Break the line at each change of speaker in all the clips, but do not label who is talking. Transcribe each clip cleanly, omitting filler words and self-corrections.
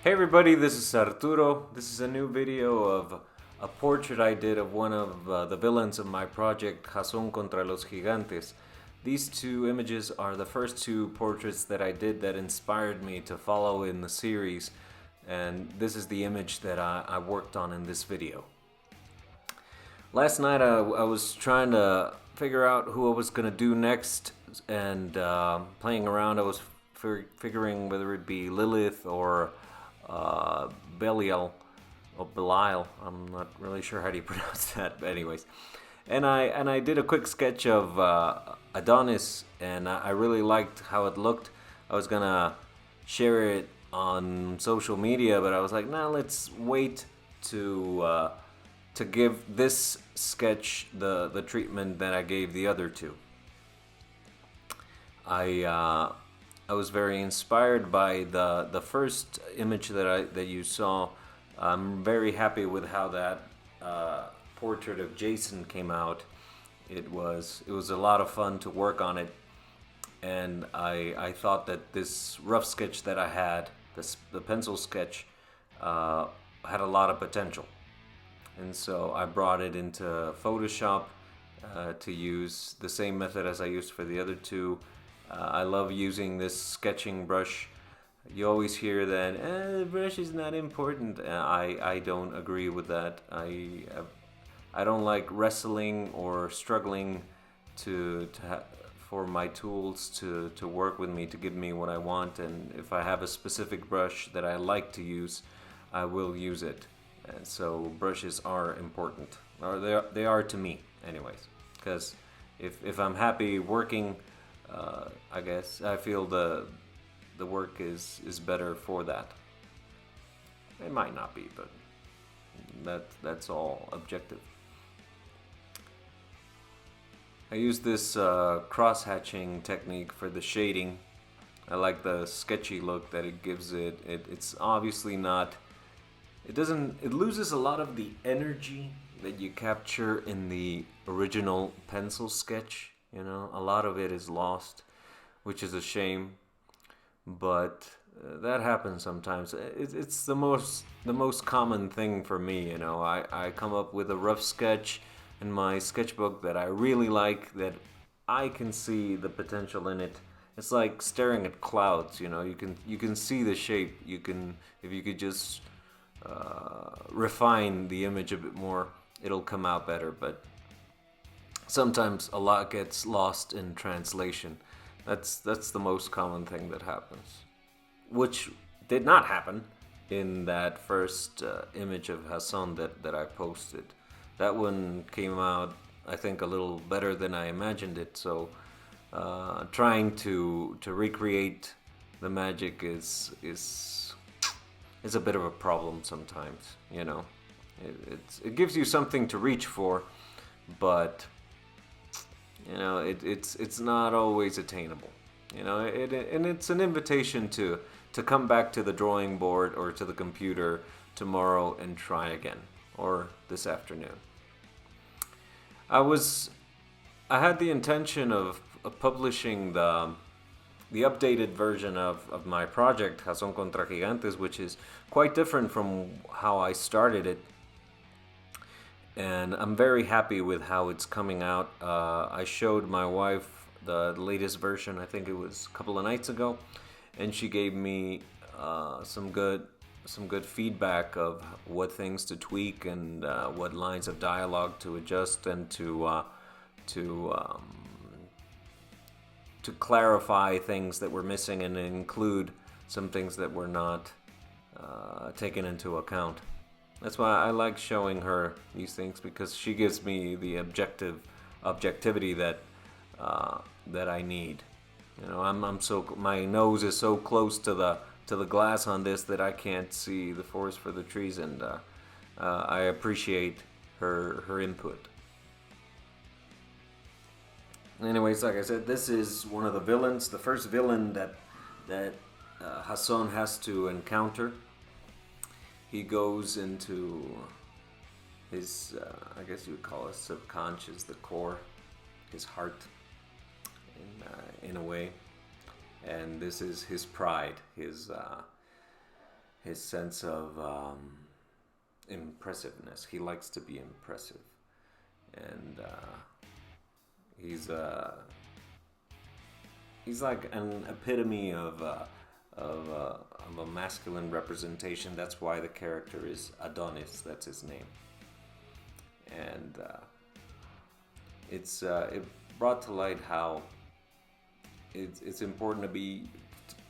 Hey everybody, this is Arturo. This is a new video of a portrait I did of one of the villains of my project, Jason contra los Gigantes. These two images are the first two portraits that I did that inspired me to follow in the series, and this is the image that I worked on in this video. Last night I was trying to figure out who I was going to do next, and playing around I was figuring whether it be Lilith or Belial or Belial. I'm not really sure how do you pronounce that, but anyways. And I did a quick sketch of Adonis, and I really liked how it looked. I was gonna share it on social media, but I was like, nah, let's wait to give this sketch the treatment that I gave the other two. I was very inspired by the first image that you saw. I'm very happy with how that portrait of Jason came out. It was a lot of fun to work on it, and I thought that this rough sketch that I had, the pencil sketch, had a lot of potential, and so I brought it into Photoshop to use the same method as I used for the other two. I love using this sketching brush. You always hear that the brush is not important. I don't agree with that. I don't like wrestling or struggling for my tools to work with me, to give me what I want. And if I have a specific brush that I like to use, I will use it. And so brushes are important, or they are to me, anyways. Because if I'm happy working, I guess I feel the work is better for that. It might not be, but that's all objective. I use this cross-hatching technique for the shading. I like the sketchy look that it gives it. It's obviously not. It loses a lot of the energy that you capture in the original pencil sketch. You know, a lot of it is lost, which is a shame, but that happens sometimes. It's the most common thing for me. You know, I come up with a rough sketch in my sketchbook that I really like, that I can see the potential in it. It's like staring at clouds. You know, you can see the shape. You can, if you could just refine the image a bit more, it'll come out better. But sometimes a lot gets lost in translation. That's the most common thing that happens, which did not happen in that first image of Hassan that I posted. That one came out, I think, a little better than I imagined it. So trying to recreate the magic is a bit of a problem sometimes. You know, it gives you something to reach for, but you know, it's not always attainable. You know, and it's an invitation to come back to the drawing board or to the computer tomorrow and try again, or this afternoon. I had the intention of publishing the updated version of my project, Jason contra Gigantes, which is quite different from how I started it. And I'm very happy with how it's coming out. I showed my wife the latest version, I think it was a couple of nights ago, and she gave me some good feedback of what things to tweak and what lines of dialogue to adjust and to clarify things that were missing and include some things that were not taken into account. That's why I like showing her these things, because she gives me the objectivity that I need. You know, my nose is so close to the glass on this that I can't see the forest for the trees, and I appreciate her input. Anyways, like I said, this is one of the villains, the first villain that Hassan has to encounter. He goes into his, I guess you would call it subconscious, the core, his heart, in a way. And this is his pride, his sense of impressiveness. He likes to be impressive, and he's he's like an epitome of a masculine representation. That's why the character is Adonis. That's his name, and it brought to light how it's important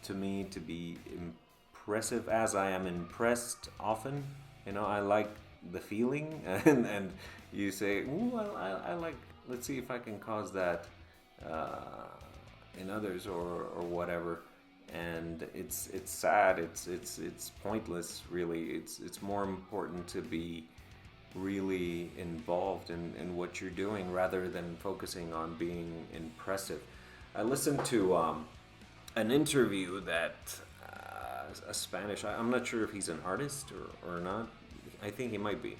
to me to be impressive, as I am impressed often. You know, I like the feeling, and you say, "Ooh, I like." Let's see if I can cause that in others or whatever. And it's sad. It's pointless. Really, it's more important to be really involved in what you're doing rather than focusing on being impressive. I listened to an interview that a Spanish, I'm not sure if he's an artist or not, I think he might be,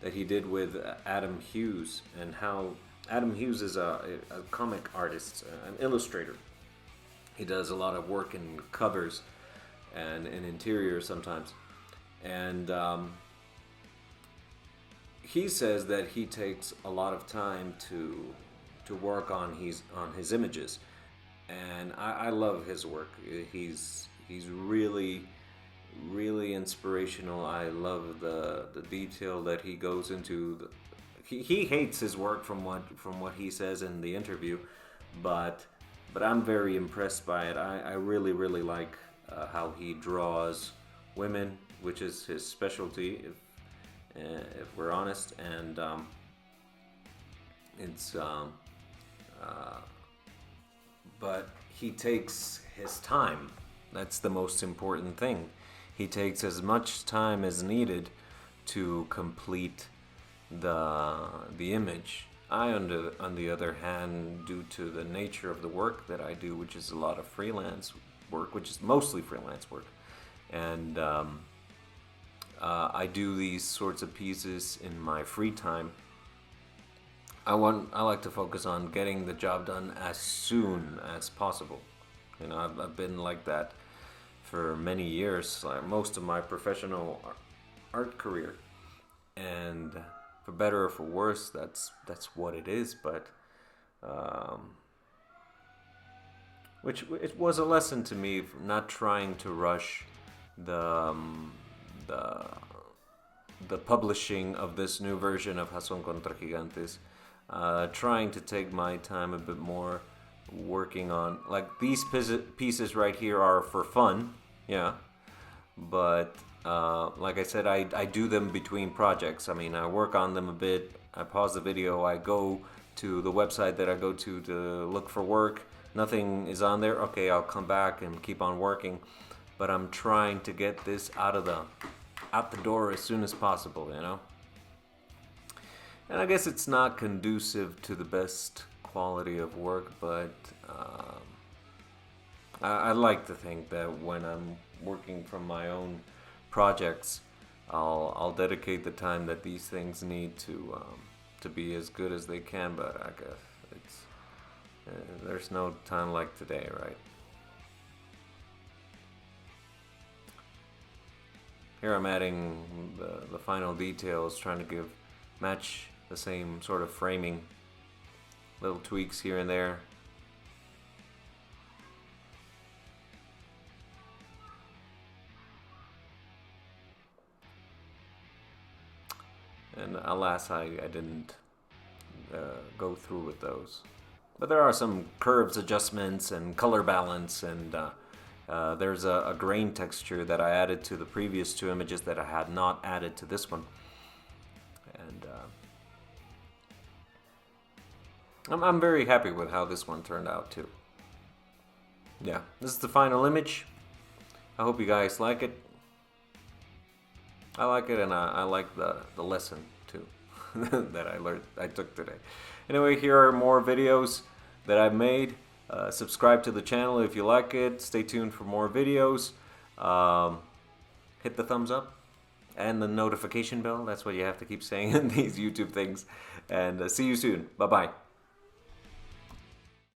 that he did with Adam Hughes, and how Adam Hughes is a comic artist, an illustrator. He does a lot of work in covers and in interiors sometimes. And he says that he takes a lot of time to work on his images, and I love his work. He's really inspirational. I love the detail that he goes into. He hates his work from what he says in the interview, but I'm very impressed by it. I really like how he draws women, which is his specialty, if we're honest, and it's but he takes his time. That's the most important thing. He takes as much time as needed to complete the image. I, on the other hand, due to the nature of the work that I do, which is a lot of freelance work, which is mostly freelance work, and I do these sorts of pieces in my free time. I like to focus on getting the job done as soon as possible. You know, I've been like that for many years, like most of my professional art career, and for better or for worse, that's what it is. But which it was a lesson to me, not trying to rush the publishing of this new version of Jason contra Gigantes. Trying to take my time a bit more, working on, like, these pieces right here are for fun, yeah, but like I said, I do them between projects. I mean, I work on them a bit, I pause the video, I go to the website that I go to look for work, nothing is on there, okay, I'll come back and keep on working, but I'm trying to get this out the door as soon as possible, you know. And I guess it's not conducive to the best quality of work, but I like to think that when I'm working from my own projects, I'll dedicate the time that these things need to be as good as they can. But I guess it's there's no time like today, right? Here I'm adding the final details, trying to match the same sort of framing, little tweaks here and there. And alas, I didn't go through with those. But there are some curves adjustments and color balance, and there's a grain texture that I added to the previous two images that I had not added to this one. And I'm very happy with how this one turned out too. Yeah, this is the final image. I hope you guys like it. I like it, and I like the lesson too that I took today. Anyway, here are more videos that I've made. Subscribe to the channel if you like it. Stay tuned for more videos. Hit the thumbs up and the notification bell. That's what you have to keep saying in these YouTube things. And see you soon. Bye-bye.